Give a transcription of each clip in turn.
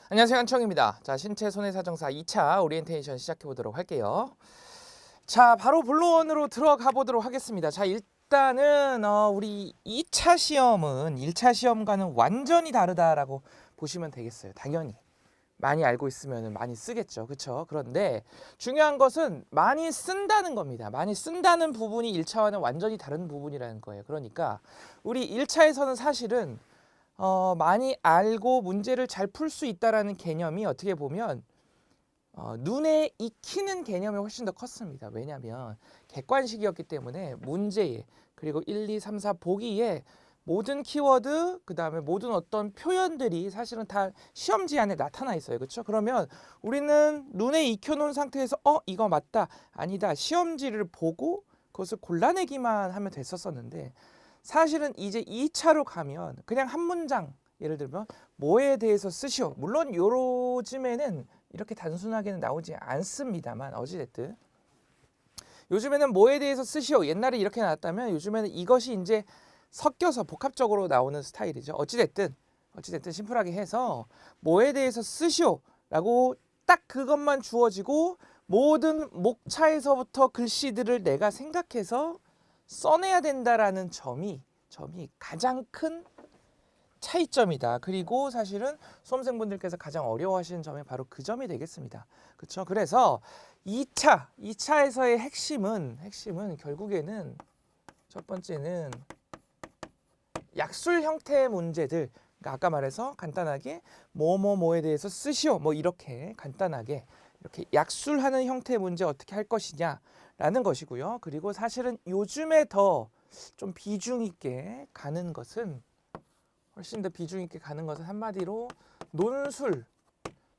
안녕하세요, 한청입니다. 자, 신체 손해사정사 2차 오리엔테이션 시작해 보도록 할게요. 자, 바로 본론으로 들어가 보도록 하겠습니다. 자, 일단은 우리 2차 시험은 1차 시험과는 완전히 다르다라고 보시면 되겠어요. 당연히 많이 알고 있으면 많이 쓰겠죠. 그렇죠? 그런데 중요한 것은 많이 쓴다는 겁니다. 많이 쓴다는 부분이 1차와는 완전히 다른 부분이라는 거예요. 그러니까 우리 1차에서는 사실은 많이 알고 문제를 잘 풀 수 있다라는 개념이 어떻게 보면 눈에 익히는 개념이 훨씬 더 컸습니다. 왜냐하면 객관식이었기 때문에 문제에 그리고 1, 2, 3, 4 보기에 모든 키워드 그다음에 모든 어떤 표현들이 사실은 다 시험지 안에 나타나 있어요. 그렇죠? 그러면 우리는 눈에 익혀놓은 상태에서 이거 맞다 아니다 시험지를 보고 그것을 골라내기만 하면 됐었었는데 사실은 이제 2차로 가면 그냥 한 문장 예를 들면 뭐에 대해서 쓰시오. 물론 요즘에는 이렇게 단순하게는 나오지 않습니다만 어찌됐든 요즘에는 뭐에 대해서 쓰시오. 옛날에 이렇게 나왔다면 요즘에는 이것이 이제 섞여서 복합적으로 나오는 스타일이죠. 어찌됐든 심플하게 해서 뭐에 대해서 쓰시오라고 딱 그것만 주어지고 모든 목차에서부터 글씨들을 내가 생각해서 써내야 된다라는 점이 가장 큰 차이점이다. 그리고 사실은 수험생분들께서 가장 어려워하시는 점이 바로 그 점이 되겠습니다. 그렇죠? 그래서 2차에서의 핵심은 결국에는 첫 번째는 약술 형태의 문제들. 그러니까 아까 말해서 간단하게 뭐에 대해서 쓰시오. 뭐 이렇게 간단하게 이렇게 약술하는 형태의 문제 어떻게 할 것이냐라는 것이고요. 그리고 사실은 요즘에 더 좀 비중 있게 가는 것은 훨씬 더 비중 있게 가는 것은 한마디로 논술,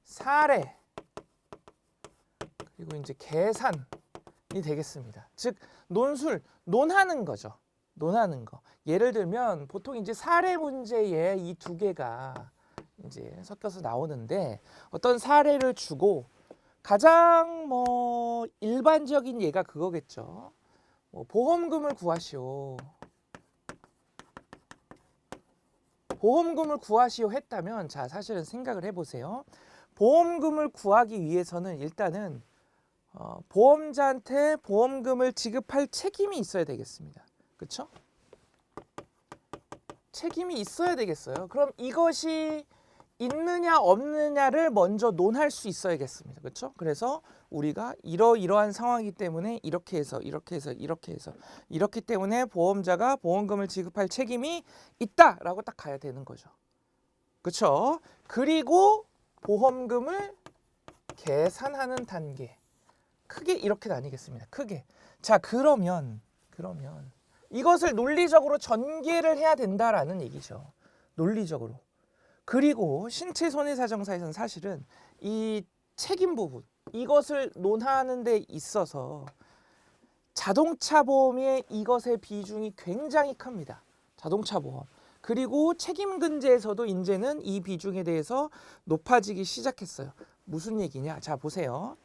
사례, 그리고 이제 계산이 되겠습니다. 즉 논하는 거죠. 논하는 거. 예를 들면 보통 이제 사례 문제에 이 두 개가 이제 섞여서 나오는데 어떤 사례를 주고 가장 일반적인 예가 그거겠죠. 보험금을 구하시오. 보험금을 구하시오 했다면 자 사실은 생각을 해보세요. 보험금을 구하기 위해서는 일단은 보험자한테 보험금을 지급할 책임이 있어야 되겠습니다. 그렇죠? 책임이 있어야 되겠어요. 그럼 이것이 있느냐 없느냐를 먼저 논할 수 있어야겠습니다. 그렇죠? 그래서 우리가 이러한 상황이기 때문에 이렇게 해서 이렇기 때문에 보험자가 보험금을 지급할 책임이 있다라고 딱 가야 되는 거죠. 그렇죠? 그리고 보험금을 계산하는 단계 크게 이렇게 나뉘겠습니다. 크게. 자, 그러면 이것을 논리적으로 전개를 해야 된다라는 얘기죠. 논리적으로. 그리고 신체 손해사정사에서는 사실은 이 책임 부분 이것을 논하는 데 있어서 자동차 보험의 이것의 비중이 굉장히 큽니다. 자동차 보험. 그리고 책임근제에서도 이제는 이 비중에 대해서 높아지기 시작했어요. 무슨 얘기냐? 자, 보세요.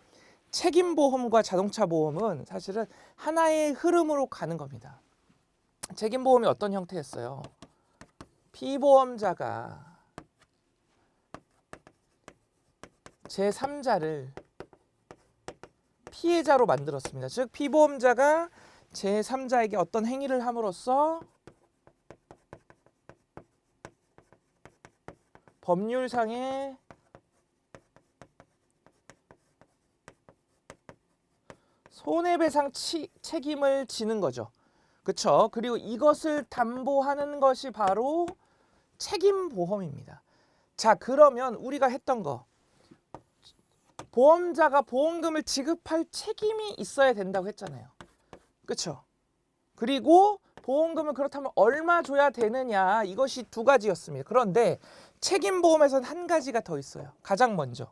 책임보험과 자동차 보험은 사실은 하나의 흐름으로 가는 겁니다. 책임보험이 어떤 형태였어요? 피보험자가 제3자를 피해자로 만들었습니다. 즉 피보험자가 제3자에게 어떤 행위를 함으로써 법률상의 손해배상 책임을 지는 거죠. 그렇죠? 그리고 이것을 담보하는 것이 바로 책임보험입니다. 자, 그러면 우리가 했던 거 보험자가 보험금을 지급할 책임이 있어야 된다고 했잖아요. 그렇죠? 그리고 보험금을 그렇다면 얼마 줘야 되느냐 이것이 두 가지였습니다. 그런데 책임보험에서는 한 가지가 더 있어요. 가장 먼저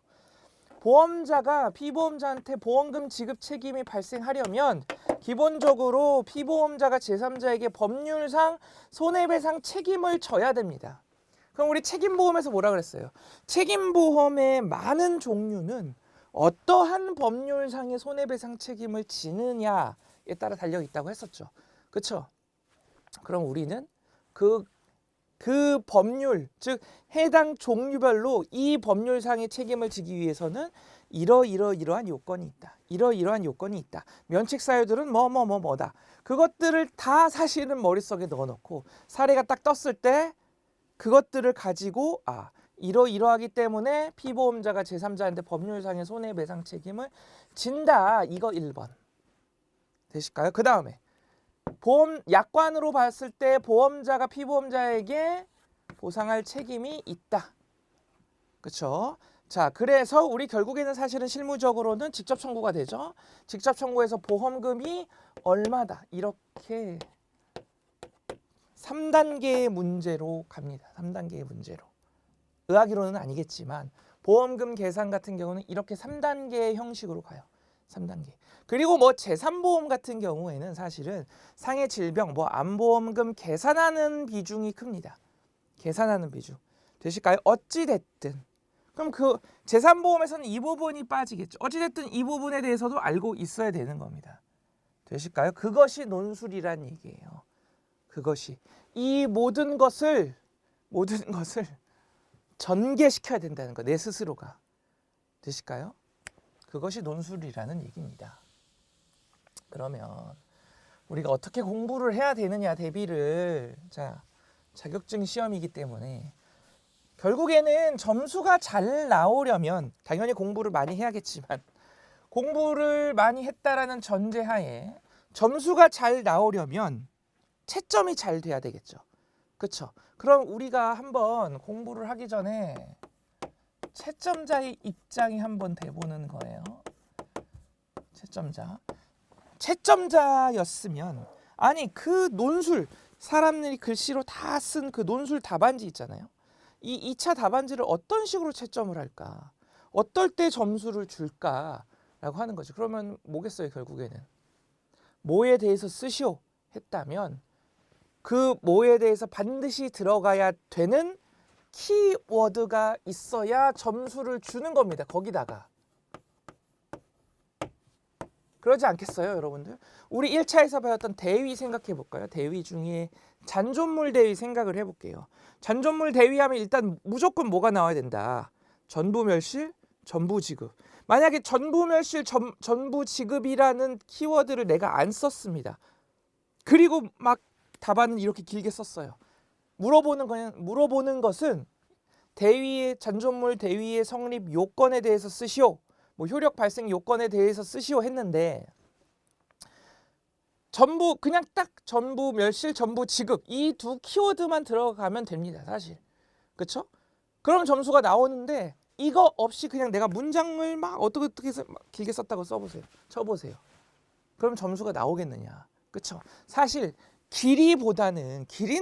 보험자가 피보험자한테 보험금 지급 책임이 발생하려면 기본적으로 피보험자가 제3자에게 법률상 손해배상 책임을 져야 됩니다. 그럼 우리 책임보험에서 뭐라 그랬어요? 책임보험의 많은 종류는 어떠한 법률상의 손해배상 책임을 지느냐에 따라 달려 있다고 했었죠. 그렇죠? 그럼 우리는 그 그 법률, 즉 해당 종류별로 이 법률상의 책임을 지기 위해서는 이러이러이러한 요건이 있다. 이러이러한 요건이 있다. 면책 사유들은 뭐다. 그것들을 다 사실은 머릿속에 넣어놓고 사례가 딱 떴을 때 그것들을 가지고 이러이러하기 때문에 피보험자가 제3자한테 법률상의 손해배상 책임을 진다. 이거 1번. 되실까요? 그 다음에 보험 약관으로 봤을 때 보험자가 피보험자에게 보상할 책임이 있다. 그렇죠? 자, 그래서 우리 결국에는 사실은 실무적으로는 직접 청구가 되죠. 직접 청구해서 보험금이 얼마다 이렇게 3단계의 문제로 갑니다. 3단계의 문제로. 의학이론은 아니겠지만 보험금 계산 같은 경우는 이렇게 3단계의 형식으로 가요. 3단계. 그리고 뭐 제3보험 같은 경우에는 사실은 상해 질병, 암보험금 계산하는 비중이 큽니다. 계산하는 비중. 되실까요? 어찌 됐든. 그럼 그 제3보험에서는 이 부분이 빠지겠죠. 어찌 됐든 이 부분에 대해서도 알고 있어야 되는 겁니다. 되실까요? 그것이 논술이란 얘기예요. 그것이 이 모든 것을 전개시켜야 된다는 거, 내 스스로가. 되실까요? 그것이 논술이라는 얘기입니다. 그러면 우리가 어떻게 공부를 해야 되느냐, 대비를. 자, 자격증 시험이기 때문에 결국에는 점수가 잘 나오려면 당연히 공부를 많이 해야겠지만 공부를 많이 했다라는 전제하에 점수가 잘 나오려면 채점이 잘 돼야 되겠죠. 그렇죠? 그럼 우리가 한번 공부를 하기 전에 채점자의 입장이 한번 돼보는 거예요. 채점자였으면 아니 그 논술 사람들이 글씨로 다 쓴 그 논술 답안지 있잖아요. 이 2차 답안지를 어떤 식으로 채점을 할까? 어떨 때 점수를 줄까라고 하는 거죠. 그러면 뭐겠어요, 결국에는. 뭐에 대해서 쓰시오 했다면 그 뭐에 대해서 반드시 들어가야 되는 키워드가 있어야 점수를 주는 겁니다. 거기다가. 그러지 않겠어요, 여러분들? 우리 1차에서 배웠던 대위 생각해 볼까요? 대위 중에 잔존물 대위 생각을 해볼게요. 잔존물 대위하면 일단 무조건 뭐가 나와야 된다. 전부멸실, 전부지급. 만약에 전부멸실, 전부지급이라는 키워드를 내가 안 썼습니다. 그리고 막 답안은 이렇게 길게 썼어요. 물어보는 것은 대위의 잔존물 대위의 성립 요건에 대해서 쓰시오. 효력 발생 요건에 대해서 쓰시오 했는데 전부 그냥 딱 전부 멸실 전부 지급 이 두 키워드만 들어가면 됩니다. 사실. 그렇죠? 그럼 점수가 나오는데 이거 없이 그냥 내가 문장을 막 어떻게 해서 길게 썼다고 쳐보세요. 그럼 점수가 나오겠느냐. 그렇죠? 사실 길이는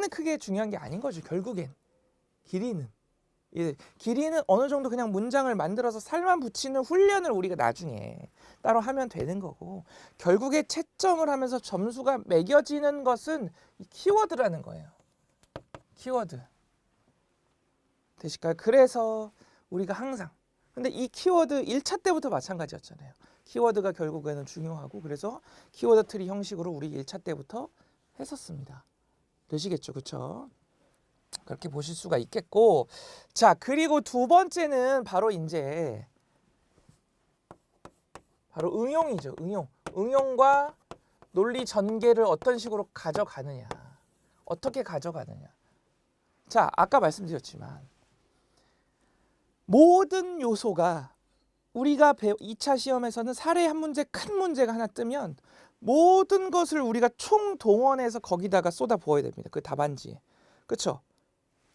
크게 중요한 게 아닌 거죠. 결국엔. 길이는 어느 정도 그냥 문장을 만들어서 살만 붙이는 훈련을 우리가 나중에 따로 하면 되는 거고 결국에 채점을 하면서 점수가 매겨지는 것은 이 키워드라는 거예요. 키워드. 되실까요? 그래서 우리가 항상 근데 이 키워드 1차 때부터 마찬가지였잖아요. 키워드가 결국에는 중요하고 그래서 키워드 트리 형식으로 우리 1차 때부터 했었습니다. 되시겠죠? 그렇죠? 그렇게 보실 수가 있겠고 자 그리고 두 번째는 바로 응용이죠. 응용과 논리 전개를 어떤 식으로 가져가느냐 어떻게 가져가느냐. 자 아까 말씀드렸지만 모든 요소가 우리가 2차 시험에서는 사례 한 문제 큰 문제가 하나 뜨면 모든 것을 우리가 총동원해서 거기다가 쏟아 부어야 됩니다. 그 답안지에. 그렇죠?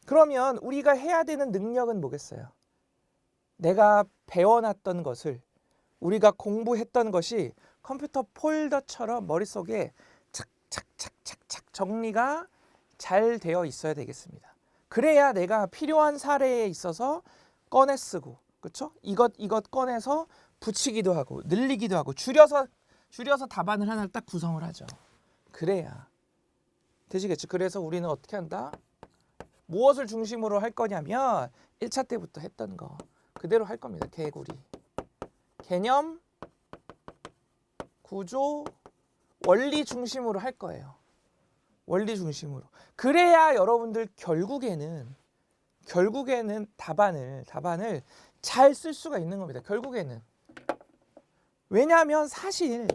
그러면 우리가 해야 되는 능력은 뭐겠어요? 내가 배워놨던 것을 우리가 공부했던 것이 컴퓨터 폴더처럼 머릿속에 착착착착착 정리가 잘 되어 있어야 되겠습니다. 그래야 내가 필요한 사례에 있어서 꺼내 쓰고 그렇죠? 이것 꺼내서 붙이기도 하고 늘리기도 하고 줄여서 답안을 하나를 딱 구성을 하죠. 그래야 되시겠죠? 그래서 우리는 어떻게 한다? 무엇을 중심으로 할 거냐면 1차 때부터 했던 거 그대로 할 겁니다. 개구리. 개념, 구조, 원리 중심으로 할 거예요. 원리 중심으로. 그래야 여러분들 결국에는 답안을 잘 쓸 수가 있는 겁니다. 결국에는. 왜냐하면 사실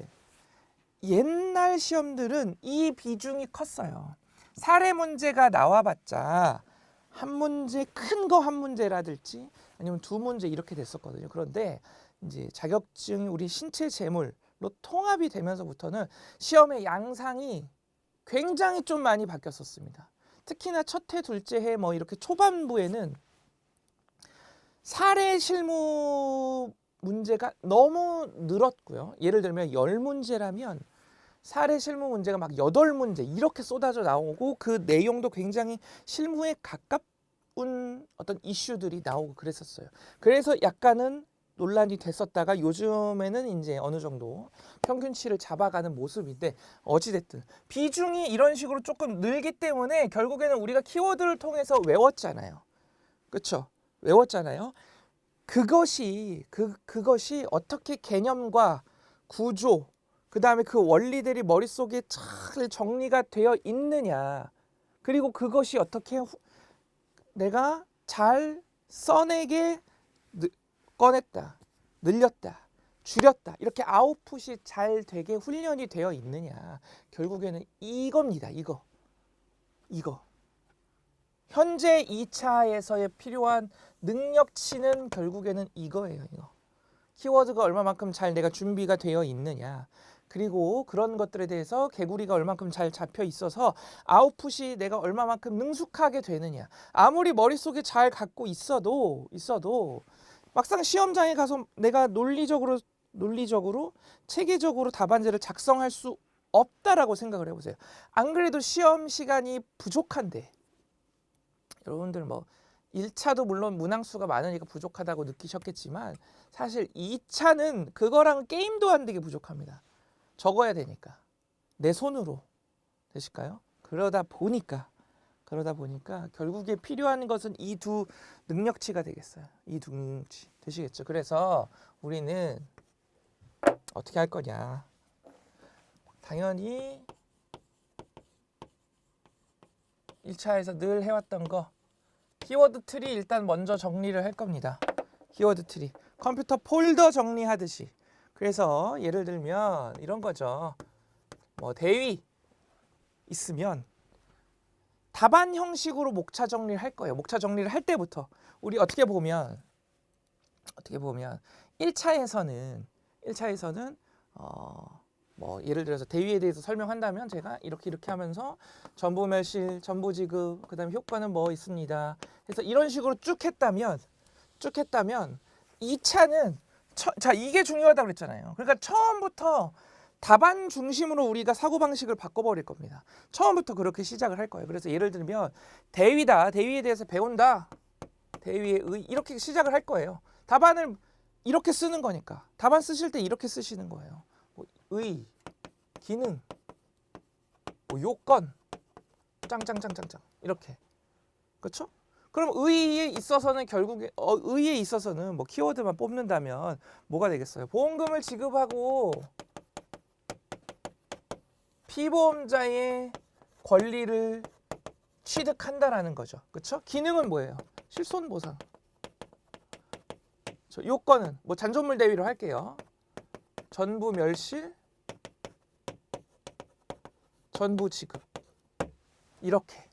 옛날 시험들은 이 비중이 컸어요. 사례 문제가 나와봤자 한 문제, 큰 거 한 문제라든지 아니면 두 문제 이렇게 됐었거든요. 그런데 이제 자격증이 우리 신체 제물로 통합이 되면서부터는 시험의 양상이 굉장히 좀 많이 바뀌었었습니다. 특히나 첫 해, 둘째 해 뭐 이렇게 초반부에는 사례 실무 문제가 너무 늘었고요. 예를 들면 10문제라면 사례 실무 문제가 막 8문제 이렇게 쏟아져 나오고 그 내용도 굉장히 실무에 가까운 어떤 이슈들이 나오고 그랬었어요. 그래서 약간은 논란이 됐었다가 요즘에는 이제 어느 정도 평균치를 잡아가는 모습인데 어찌됐든 비중이 이런 식으로 조금 늘기 때문에 결국에는 우리가 키워드를 통해서 외웠잖아요. 그렇죠? 외웠잖아요. 그것이 어떻게 개념과 구조 그다음에 그 원리들이 머릿속에 잘 정리가 되어 있느냐. 그리고 그것이 어떻게 내가 잘 써내게 꺼냈다, 늘렸다, 줄였다. 이렇게 아웃풋이 잘 되게 훈련이 되어 있느냐. 결국에는 이겁니다. 이거. 현재 2차에서의 필요한 능력치는 결국에는 이거예요. 이거. 키워드가 얼마만큼 잘 내가 준비가 되어 있느냐. 그리고 그런 것들에 대해서 개구리가 얼마만큼 잘 잡혀 있어서 아웃풋이 내가 얼마만큼 능숙하게 되느냐. 아무리 머릿속에 잘 갖고 있어도 막상 시험장에 가서 내가 논리적으로 체계적으로 답안지를 작성할 수 없다라고 생각을 해보세요. 안 그래도 시험 시간이 부족한데 여러분들 뭐 1차도 물론 문항수가 많으니까 부족하다고 느끼셨겠지만 사실 2차는 그거랑 게임도 안 되게 부족합니다. 적어야 되니까. 내 손으로. 되실까요? 그러다 보니까 결국에 필요한 것은 이 두 능력치가 되겠어요. 이 두 능력치. 되시겠죠? 그래서 우리는 어떻게 할 거냐. 당연히 1차에서 늘 해왔던 거 키워드 트리 일단 먼저 정리를 할 겁니다. 키워드 트리. 컴퓨터 폴더 정리하듯이. 그래서 예를 들면 이런 거죠. 뭐 대위 있으면 답안 형식으로 목차 정리를 할 거예요. 목차 정리를 할 때부터 우리 어떻게 보면 1차에서는 뭐 예를 들어서 대위에 대해서 설명한다면 제가 이렇게 이렇게 하면서 전부 멸실, 전부 지급, 그다음에 효과는 뭐 있습니다. 그래서 이런 식으로 쭉 했다면 2차는 자 이게 중요하다고 그랬잖아요. 그러니까 처음부터 답안 중심으로 우리가 사고방식을 바꿔버릴 겁니다. 처음부터 그렇게 시작을 할 거예요. 그래서 예를 들면 대위다. 대위에 대해서 배운다. 대위의 의 이렇게 시작을 할 거예요. 답안을 이렇게 쓰는 거니까. 답안 쓰실 때 이렇게 쓰시는 거예요. 뭐 의, 기능, 뭐 요건, 짱짱짱짱짱 이렇게. 그렇죠? 그럼 의에 있어서는 결국에 의에 있어서는 뭐 키워드만 뽑는다면 뭐가 되겠어요? 보험금을 지급하고 피보험자의 권리를 취득한다라는 거죠. 그렇죠? 기능은 뭐예요? 실손보상. 요건은 뭐 잔존물 대위로 할게요. 전부 멸실, 전부 지급. 이렇게.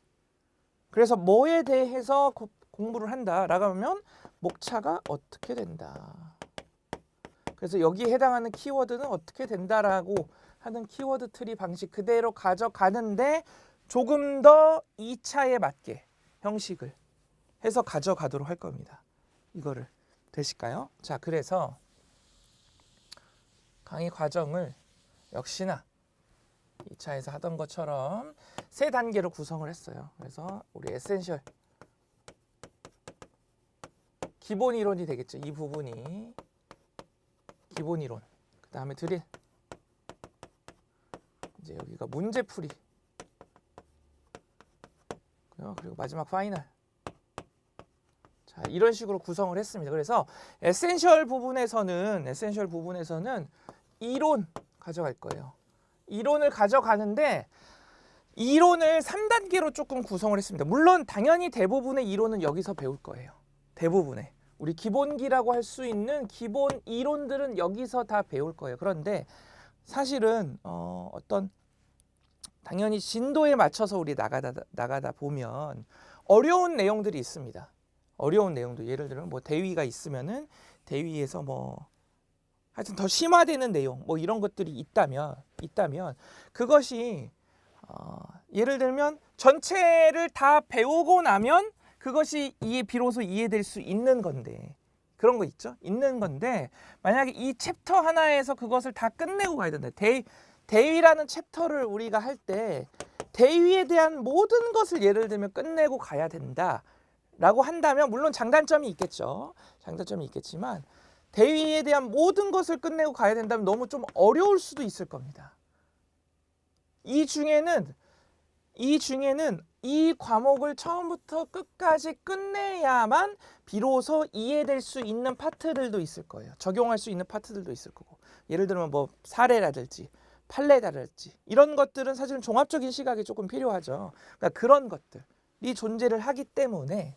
그래서 뭐에 대해서 공부를 한다라고 하면 목차가 어떻게 된다. 그래서 여기에 해당하는 키워드는 어떻게 된다라고 하는 키워드 트리 방식 그대로 가져가는데 조금 더 2차에 맞게 형식을 해서 가져가도록 할 겁니다. 이거를 되실까요? 자, 그래서 강의 과정을 역시나 2차에서 하던 것처럼 3단계로 구성을 했어요. 그래서 우리 에센셜 기본 이론이 되겠죠. 이 부분이 기본 이론. 그 다음에 드릴. 이제 여기가 문제풀이. 그리고 마지막 파이널. 자, 이런 식으로 구성을 했습니다. 그래서 에센셜 부분에서는 이론 가져갈 거예요. 이론을 가져가는데 이론을 3단계로 조금 구성을 했습니다. 물론 당연히 대부분의 이론은 여기서 배울 거예요. 대부분의. 우리 기본기라고 할 수 있는 기본 이론들은 여기서 다 배울 거예요. 그런데 사실은 어떤 당연히 진도에 맞춰서 우리 나가다 보면 어려운 내용들이 있습니다. 어려운 내용도 예를 들면 뭐 대위가 있으면은 대위에서 뭐 하여튼 더 심화되는 내용 뭐 이런 것들이 있다면 그것이 예를 들면 전체를 다 배우고 나면 그것이 비로소 이해될 수 있는 건데 그런 거 있죠? 있는 건데 만약에 이 챕터 하나에서 그것을 다 끝내고 가야 된다. 대위라는 챕터를 우리가 할 때 대위에 대한 모든 것을 예를 들면 끝내고 가야 된다라고 한다면 물론 장단점이 있겠죠. 장단점이 있겠지만 대위에 대한 모든 것을 끝내고 가야 된다면 너무 좀 어려울 수도 있을 겁니다. 이 중에는 이 과목을 처음부터 끝까지 끝내야만 비로소 이해될 수 있는 파트들도 있을 거예요. 적용할 수 있는 파트들도 있을 거고. 예를 들면 뭐 사례라든지 판례라든지 이런 것들은 사실은 종합적인 시각이 조금 필요하죠. 그러니까 그런 것들이 존재를 하기 때문에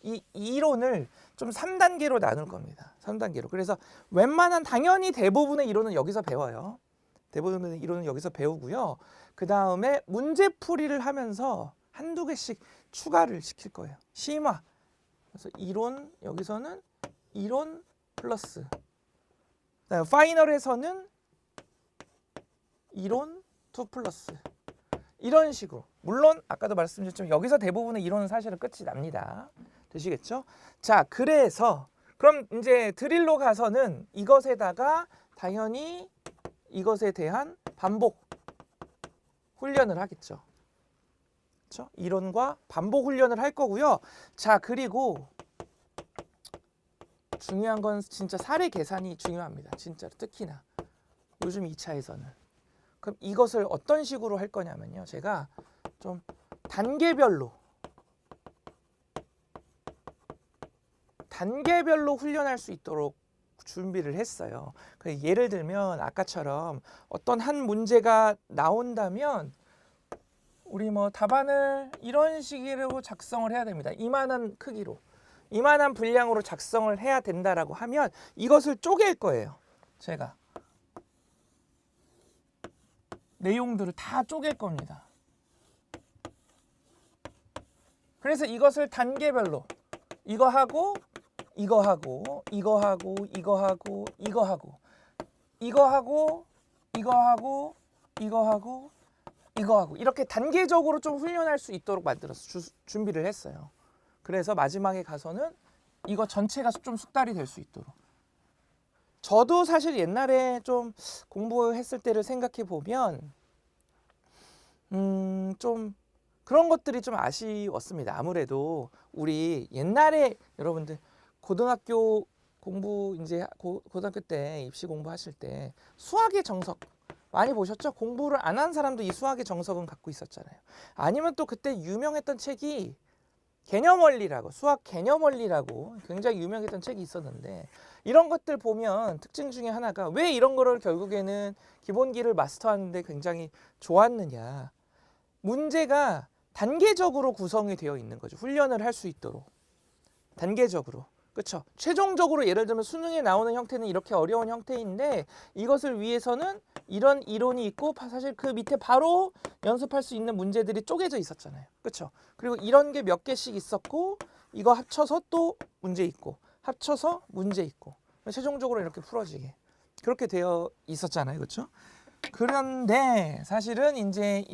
이 이론을 좀 3단계로 나눌 겁니다. 3단계로. 그래서 웬만한 당연히 대부분의 이론은 여기서 배워요. 대부분의 이론은 여기서 배우고요. 그 다음에 문제풀이를 하면서 한두 개씩 추가를 시킬 거예요. 심화. 그래서 이론, 여기서는 이론 플러스. 파이널에서는 이론 2 플러스. 이런 식으로. 물론 아까도 말씀드렸지만 여기서 대부분의 이론은 사실은 끝이 납니다. 되시겠죠? 자, 그래서 그럼 이제 드릴로 가서는 이것에다가 당연히 이것에 대한 반복 훈련을 하겠죠. 그렇죠? 이론과 반복 훈련을 할 거고요. 자, 그리고 중요한 건 진짜 사례 계산이 중요합니다. 진짜로 특히나 요즘 2차에서는. 그럼 이것을 어떤 식으로 할 거냐면요. 제가 좀 단계별로 훈련할 수 있도록 준비를 했어요. 예를 들면 아까처럼 어떤 한 문제가 나온다면 우리 뭐 답안을 이런 식으로 작성을 해야 됩니다. 이만한 크기로, 이만한 분량으로 작성을 해야 된다라고 하면 이것을 쪼갤 거예요. 제가 내용들을 다 쪼갤 겁니다. 그래서 이것을 단계별로 이거 하고 이거 하고 이거 하고 이거 하고 이거 하고 이거 하고 이거 하고 이거 하고 이거 하고 이렇게 단계적으로 좀 훈련할 수 있도록 만들어서 준비를 했어요. 그래서 마지막에 가서는 이거 전체가 좀 숙달이 될 수 있도록. 저도 사실 옛날에 좀 공부했을 때를 생각해 보면 좀 그런 것들이 좀 아쉬웠습니다. 아무래도 우리 옛날에 여러분들 고등학교 공부 이제 고등학교 때 입시 공부하실 때 수학의 정석 많이 보셨죠? 공부를 안 한 사람도 이 수학의 정석은 갖고 있었잖아요. 아니면 또 그때 유명했던 책이 개념원리라고, 수학 개념원리라고 굉장히 유명했던 책이 있었는데 이런 것들 보면 특징 중에 하나가 왜 이런 거를 결국에는 기본기를 마스터하는데 굉장히 좋았느냐. 문제가 단계적으로 구성이 되어 있는 거죠. 훈련을 할 수 있도록. 단계적으로. 그렇죠. 최종적으로 예를 들면 수능에 나오는 형태는 이렇게 어려운 형태인데 이것을 위해서는 이런 이론이 있고 사실 그 밑에 바로 연습할 수 있는 문제들이 쪼개져 있었잖아요. 그렇죠. 그리고 이런 게 몇 개씩 있었고 이거 합쳐서 또 문제 있고 합쳐서 문제 있고 최종적으로 이렇게 풀어지게 그렇게 되어 있었잖아요. 그렇죠. 그런데 사실은 이제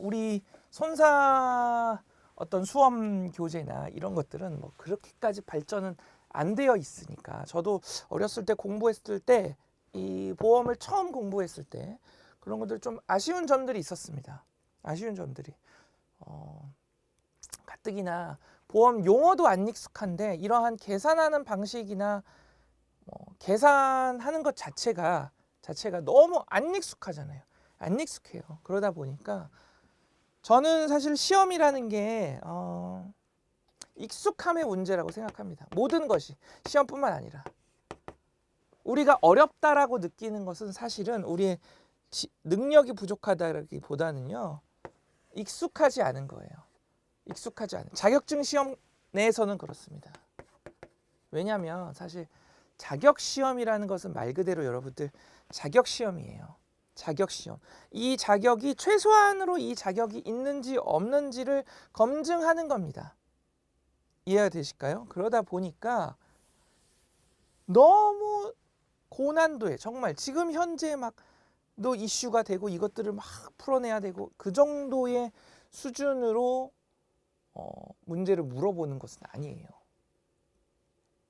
우리 손사 어떤 수험 교재나 이런 것들은 뭐 그렇게까지 발전은 안 되어 있으니까 저도 어렸을 때 공부했을 때 이 보험을 처음 공부했을 때 그런 것들 좀 아쉬운 점들이 있었습니다. 아쉬운 점들이 가뜩이나 보험 용어도 안 익숙한데 이러한 계산하는 방식이나 계산하는 것 자체가 너무 안 익숙하잖아요. 안 익숙해요. 그러다 보니까 저는 사실 시험이라는 게 익숙함의 문제라고 생각합니다. 모든 것이 시험뿐만 아니라 우리가 어렵다라고 느끼는 것은 사실은 우리의 능력이 부족하다기보다는요. 익숙하지 않은 거예요. 익숙하지 않은. 자격증 시험 내에서는 그렇습니다. 왜냐하면 사실 자격 시험이라는 것은 말 그대로 여러분들 자격 시험이에요. 자격 시험. 이 자격이 최소한으로 이 자격이 있는지 없는지를 검증하는 겁니다. 이해가 되실까요? 그러다 보니까 너무 고난도에 정말 지금 현재 막 또 이슈가 되고 이것들을 막 풀어내야 되고 그 정도의 수준으로 문제를 물어보는 것은 아니에요.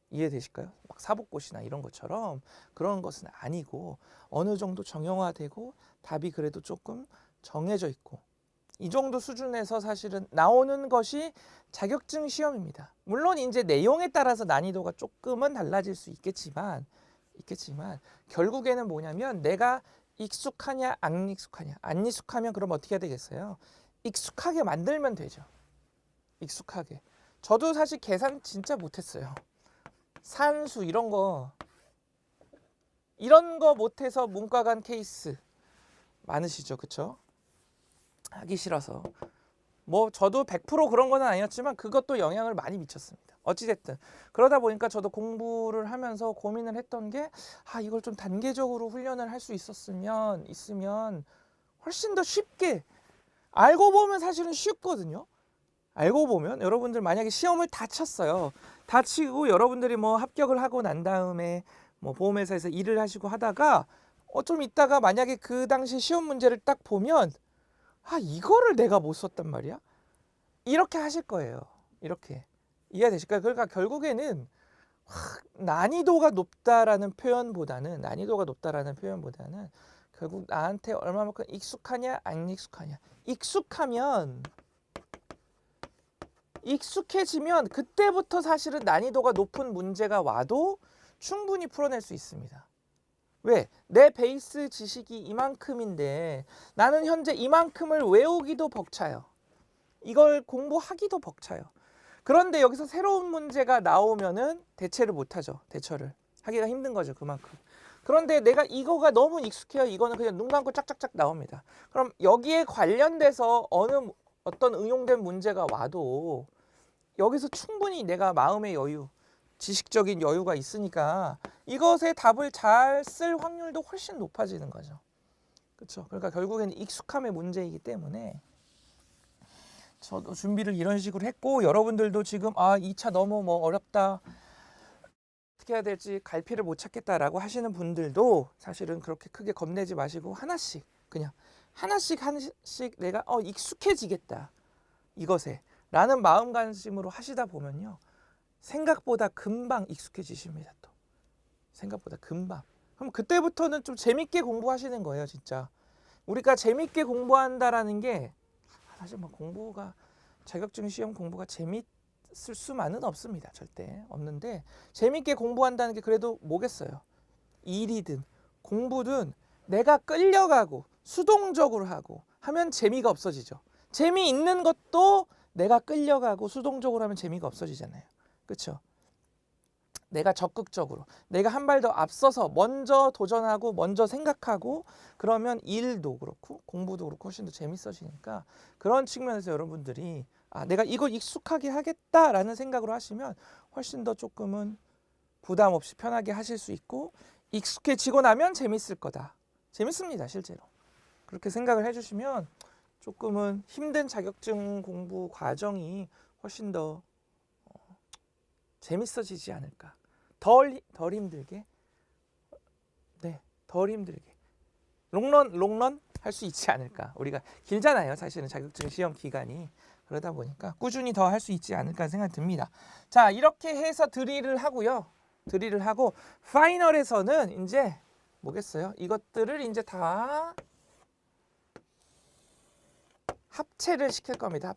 이해되실까요? 막 사법고시나 이런 것처럼 그런 것은 아니고 어느 정도 정형화되고 답이 그래도 조금 정해져 있고 이 정도 수준에서 사실은 나오는 것이 자격증 시험입니다. 물론 이제 내용에 따라서 난이도가 조금은 달라질 수 있겠지만 결국에는 뭐냐면 내가 익숙하냐 안 익숙하냐. 안 익숙하면 그럼 어떻게 해야 되겠어요? 익숙하게 만들면 되죠. 익숙하게. 저도 사실 계산 진짜 못했어요. 산수 이런 거 못해서 문과 간 케이스 많으시죠, 그쵸? 하기 싫어서. 뭐 저도 100% 그런 건 아니었지만 그것도 영향을 많이 미쳤습니다. 어찌됐든 그러다 보니까 저도 공부를 하면서 고민을 했던 게 이걸 좀 단계적으로 훈련을 할 수 있으면 훨씬 더 쉽게 알고 보면 사실은 쉽거든요. 알고 보면 여러분들 만약에 시험을 다 쳤어요. 다 치고 여러분들이 뭐 합격을 하고 난 다음에 뭐 보험회사에서 일을 하시고 하다가 좀 있다가 만약에 그 당시 시험 문제를 딱 보면 이거를 내가 못 썼단 말이야? 이렇게 하실 거예요. 이렇게. 이해되실까요? 그러니까 결국에는 난이도가 높다라는 표현보다는 결국 나한테 얼마만큼 익숙하냐 안 익숙하냐. 익숙해지면 그때부터 사실은 난이도가 높은 문제가 와도 충분히 풀어낼 수 있습니다. 왜? 내 베이스 지식이 이만큼인데 나는 현재 이만큼을 외우기도 벅차요. 이걸 공부하기도 벅차요. 그런데 여기서 새로운 문제가 나오면은 대체를 못하죠. 대처를 하기가 힘든 거죠. 그만큼. 그런데 내가 이거가 너무 익숙해요. 이거는 그냥 눈 감고 짝짝짝 나옵니다. 그럼 여기에 관련돼서 어떤 응용된 문제가 와도 여기서 충분히 내가 마음의 여유, 지식적인 여유가 있으니까 이것의 답을 잘 쓸 확률도 훨씬 높아지는 거죠. 그렇죠? 그러니까 결국에는 익숙함의 문제이기 때문에 저도 준비를 이런 식으로 했고 여러분들도 지금 2차 너무 어렵다. 어떻게 해야 될지 갈피를 못 찾겠다라고 하시는 분들도 사실은 그렇게 크게 겁내지 마시고 하나씩 내가 익숙해지겠다. 이것에 라는 마음가짐으로 하시다 보면요. 생각보다 금방 익숙해지십니다. 또 생각보다 금방. 그럼 그때부터는 좀 재밌게 공부하시는 거예요. 진짜 우리가 재밌게 공부한다라는 게 사실 자격증 시험 공부가 재밌을 수만은 없습니다. 절대 없는데 재밌게 공부한다는 게 그래도 뭐겠어요. 일이든 공부든 내가 끌려가고 수동적으로 하고 하면 재미가 없어지죠. 재미있는 것도 내가 끌려가고 수동적으로 하면 재미가 없어지잖아요. 그렇죠? 내가 적극적으로 내가 한 발 더 앞서서 먼저 도전하고 먼저 생각하고 그러면 일도 그렇고 공부도 그렇고 훨씬 더 재밌어지니까 그런 측면에서 여러분들이 내가 이거 익숙하게 하겠다라는 생각으로 하시면 훨씬 더 조금은 부담 없이 편하게 하실 수 있고 익숙해지고 나면 재밌을 거다. 재밌습니다. 실제로. 그렇게 생각을 해주시면 조금은 힘든 자격증 공부 과정이 훨씬 더 재밌어지지 않을까. 덜 힘들게. 네, 덜 힘들게. 롱런 할 수 있지 않을까. 우리가 길잖아요. 사실은 자격증 시험 기간이. 그러다 보니까 꾸준히 더 할 수 있지 않을까 생각이 듭니다. 자, 이렇게 해서 드릴을 하고요. 드릴을 하고 파이널에서는 이제 뭐겠어요? 이것들을 이제 다 합체를 시킬 겁니다.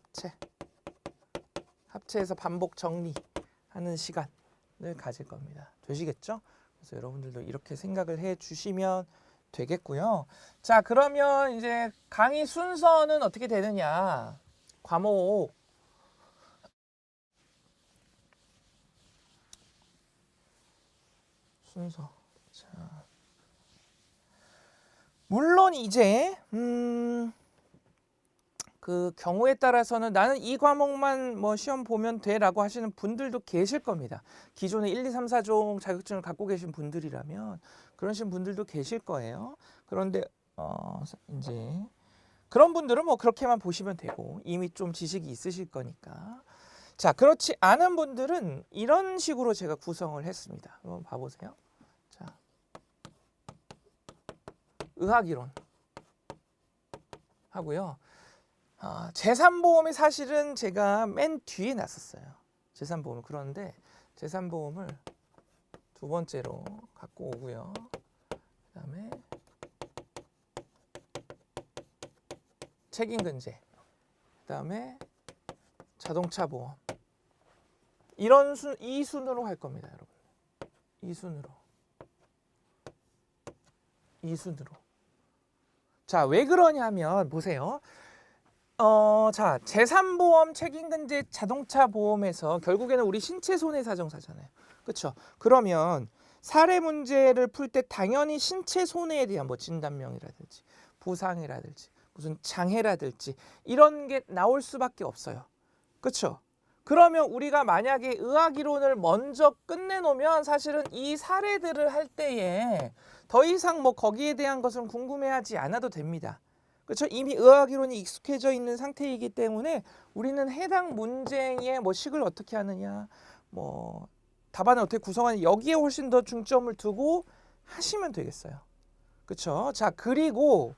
합체해서 반복 정리하는 시간을 가질 겁니다. 되시겠죠? 그래서 여러분들도 이렇게 생각을 해 주시면 되겠고요. 자, 그러면 이제 강의 순서는 어떻게 되느냐? 과목 순서. 자, 물론 이제 그 경우에 따라서는 나는 이 과목만 뭐 시험 보면 돼라고 하시는 분들도 계실 겁니다. 기존에 1, 2, 3, 4종 자격증을 갖고 계신 분들이라면 그러신 분들도 계실 거예요. 그런데 이제 그런 분들은 뭐 그렇게만 보시면 되고 이미 좀 지식이 있으실 거니까. 자, 그렇지 않은 분들은 이런 식으로 제가 구성을 했습니다. 한번 봐보세요. 자, 의학이론 하고요. 재산보험이 사실은 제가 맨 뒤에 놨었어요. 재산보험. 그런데 재산보험을 두 번째로 갖고 오고요. 그다음에 책임근제. 그다음에 자동차보험. 이 순으로 할 겁니다, 여러분. 이 순으로. 자, 왜 그러냐면 보세요. 자, 재산보험, 책임근제, 자동차보험에서 결국에는 우리 신체손해사정사잖아요. 그렇죠? 그러면 사례 문제를 풀 때 당연히 신체손해에 대한 뭐 진단명이라든지 부상이라든지 무슨 장애라든지 이런 게 나올 수밖에 없어요. 그렇죠? 그러면 우리가 만약에 의학이론을 먼저 끝내놓으면 사실은 이 사례들을 할 때에 더 이상 뭐 거기에 대한 것은 궁금해하지 않아도 됩니다. 그렇죠? 이미 의학이론이 익숙해져 있는 상태이기 때문에 우리는 해당 문제의 뭐 식을 어떻게 하느냐, 뭐 답안을 어떻게 구성하느냐 여기에 훨씬 더 중점을 두고 하시면 되겠어요. 그렇죠? 자, 그리고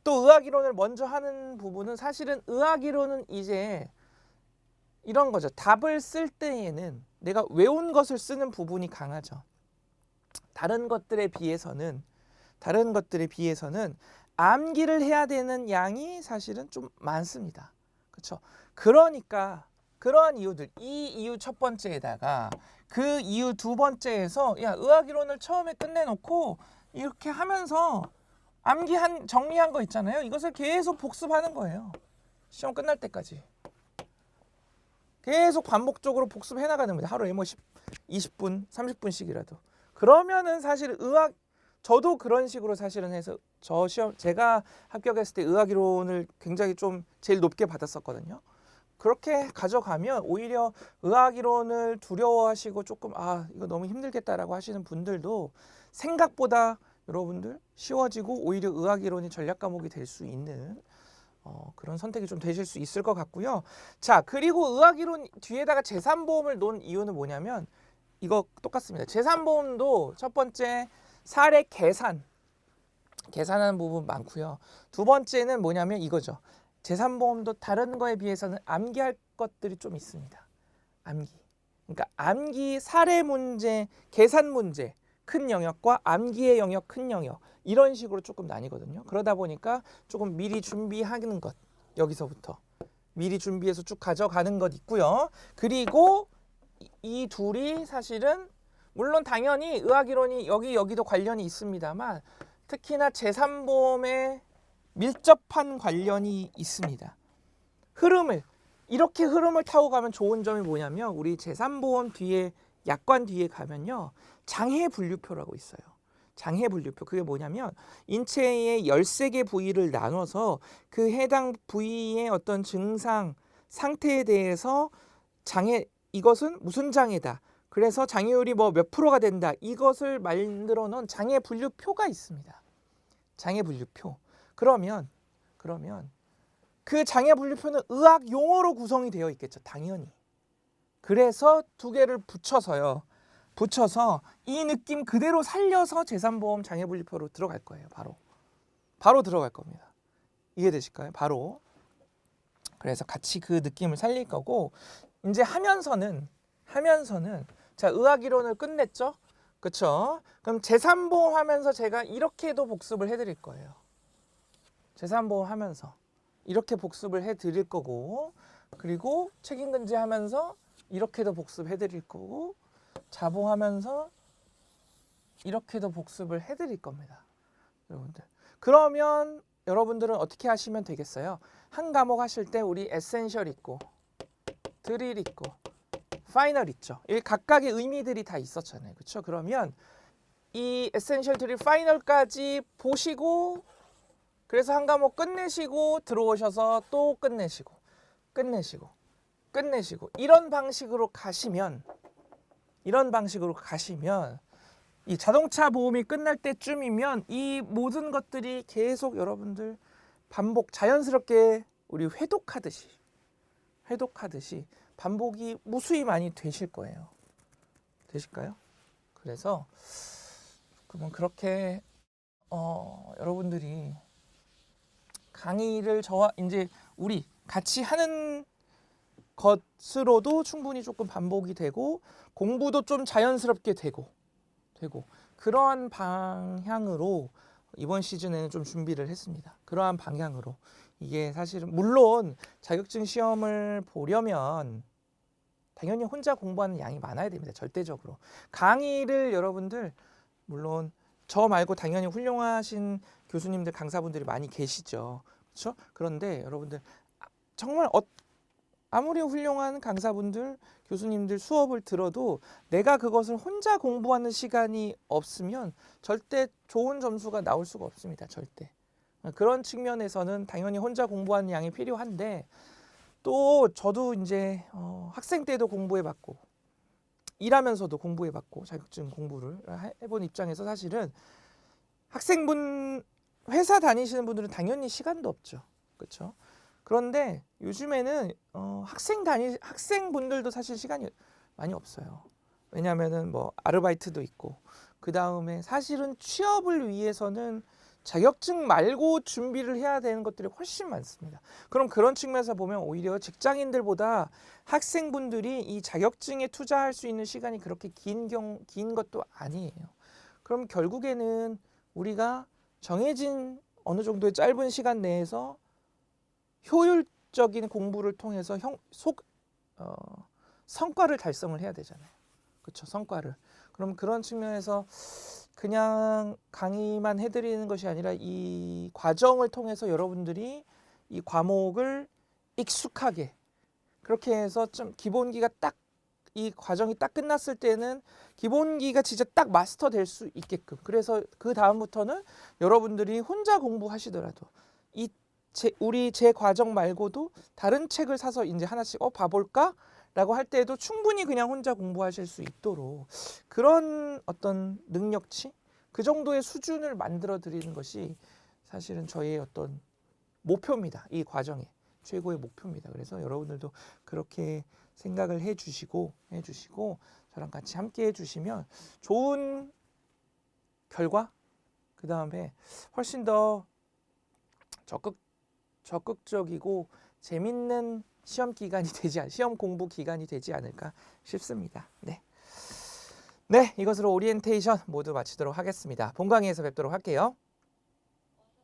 또 의학이론을 먼저 하는 부분은 사실은 의학이론은 이제 이런 거죠. 답을 쓸 때에는 내가 외운 것을 쓰는 부분이 강하죠. 다른 것들에 비해서는 암기를 해야 되는 양이 사실은 좀 많습니다. 그렇죠? 그러니까 그러한 이유들, 이 이유 첫 번째에다가 그 이유 두 번째에서 야, 의학이론을 처음에 끝내놓고 이렇게 하면서 정리한 거 있잖아요. 이것을 계속 복습하는 거예요. 시험 끝날 때까지. 계속 반복적으로 복습해 나가는 겁니다. 하루에 뭐 20분, 30분씩이라도. 그러면은 사실 저도 그런 식으로 사실은 해서 제가 합격했을 때 의학이론을 굉장히 좀 제일 높게 받았었거든요. 그렇게 가져가면 오히려 의학이론을 두려워하시고 조금 이거 너무 힘들겠다라고 하시는 분들도 생각보다 여러분들 쉬워지고 오히려 의학이론이 전략 과목이 될 수 있는 그런 선택이 좀 되실 수 있을 것 같고요. 자, 그리고 의학이론 뒤에다가 재산보험을 놓은 이유는 뭐냐면 이거 똑같습니다. 재산보험도 첫 번째 사례 계산하는 부분 많고요. 두 번째는 뭐냐면 이거죠. 재산보험도 다른 거에 비해서는 암기할 것들이 좀 있습니다. 그러니까 암기 사례 문제, 계산 문제 큰 영역과 암기의 영역 큰 영역 이런 식으로 조금 나뉘거든요. 그러다 보니까 조금 미리 준비하는 것 여기서부터 미리 준비해서 쭉 가져가는 것 있고요. 그리고 이 둘이 사실은 물론 당연히 의학이론이 여기도 관련이 있습니다만 특히나 재산보험에 밀접한 관련이 있습니다. 이렇게 흐름을 타고 가면 좋은 점이 뭐냐면 우리 재산보험 뒤에 약관 뒤에 가면요. 장해분류표라고 있어요. 장해분류표. 그게 뭐냐면 인체의 13개 부위를 나눠서 그 해당 부위의 어떤 증상, 상태에 대해서 이것은 무슨 장애다. 그래서 장애율이 뭐 몇 프로가 된다. 이것을 만들어 놓은 장애분류표가 있습니다. 장애분류표. 그러면 그 장애분류표는 의학 용어로 구성이 되어 있겠죠. 당연히. 그래서 두 개를 붙여서 이 느낌 그대로 살려서 재산보험 장애분류표로 들어갈 거예요. 바로 들어갈 겁니다. 이해되실까요? 바로. 그래서 같이 그 느낌을 살릴 거고 이제 하면서는 자, 의학이론을 끝냈죠? 그렇죠? 그럼 재산보험 하면서 제가 이렇게도 복습을 해드릴 거예요. 재산보험 하면서 이렇게 복습을 해드릴 거고 그리고 책임근제 하면서 이렇게도 복습해드릴 거고 자봉하면서 이렇게도 복습을 해드릴 겁니다. 여러분들. 그러면 여러분들은 어떻게 하시면 되겠어요? 한 과목 하실 때 우리 에센셜 있고 드릴 있고 파이널 있죠. 이 각각의 의미들이 다 있었잖아요. 그렇죠? 그러면 이 에센셜 드릴 파이널까지 보시고 그래서 한 과목 끝내시고 들어오셔서 또 끝내시고 이런 방식으로 가시면 이 자동차 보험이 끝날 때쯤이면 이 모든 것들이 계속 여러분들 반복 자연스럽게 우리 회독하듯이 반복이 무수히 많이 되실 거예요. 되실까요? 그래서 그러면 그렇게 여러분들이 강의를 저와 이제 우리 같이 하는 것으로도 충분히 조금 반복이 되고 공부도 좀 자연스럽게 되고 그러한 방향으로 이번 시즌에는 좀 준비를 했습니다. 그러한 방향으로 이게 사실은 물론 자격증 시험을 보려면 당연히 혼자 공부하는 양이 많아야 됩니다. 절대적으로 강의를 여러분들 물론 저 말고 당연히 훌륭하신 교수님들 강사분들이 많이 계시죠. 그렇죠? 그런데 여러분들 정말 아무리 훌륭한 강사분들 교수님들 수업을 들어도 내가 그것을 혼자 공부하는 시간이 없으면 절대 좋은 점수가 나올 수가 없습니다. 절대. 그런 측면에서는 당연히 혼자 공부하는 양이 필요한데 또 저도 이제 학생 때도 공부해봤고 일하면서도 공부해봤고 자격증 공부를 해본 입장에서 사실은 학생분 회사 다니시는 분들은 당연히 시간도 없죠. 그렇죠? 그런데 요즘에는 학생분들도 사실 시간이 많이 없어요. 왜냐하면은 뭐 아르바이트도 있고 그 다음에 사실은 취업을 위해서는 자격증 말고 준비를 해야 되는 것들이 훨씬 많습니다. 그럼 그런 측면에서 보면 오히려 직장인들보다 학생분들이 이 자격증에 투자할 수 있는 시간이 그렇게 긴 것도 아니에요. 그럼 결국에는 우리가 정해진 어느 정도의 짧은 시간 내에서 효율적인 공부를 통해서 성과를 달성을 해야 되잖아요. 그렇죠? 성과를. 그럼 그런 측면에서 그냥 강의만 해드리는 것이 아니라 이 과정을 통해서 여러분들이 이 과목을 익숙하게 그렇게 해서 좀 기본기가 딱 이 과정이 딱 끝났을 때는 기본기가 진짜 딱 마스터 될 수 있게끔 그래서 그 다음부터는 여러분들이 혼자 공부하시더라도 제 과정 말고도 다른 책을 사서 이제 하나씩 봐볼까? 라고 할 때도 충분히 그냥 혼자 공부하실 수 있도록 그런 어떤 능력치 그 정도의 수준을 만들어 드리는 것이 사실은 저의 어떤 목표입니다. 이 과정의 최고의 목표입니다. 그래서 여러분들도 그렇게 생각을 해주시고 저랑 같이 함께 해주시면 좋은 결과 그 다음에 훨씬 더 적극적이고 재밌는 시험 공부 기간이 되지 않을까 싶습니다. 네, 이것으로 오리엔테이션 모두 마치도록 하겠습니다. 본 강의에서 뵙도록 할게요.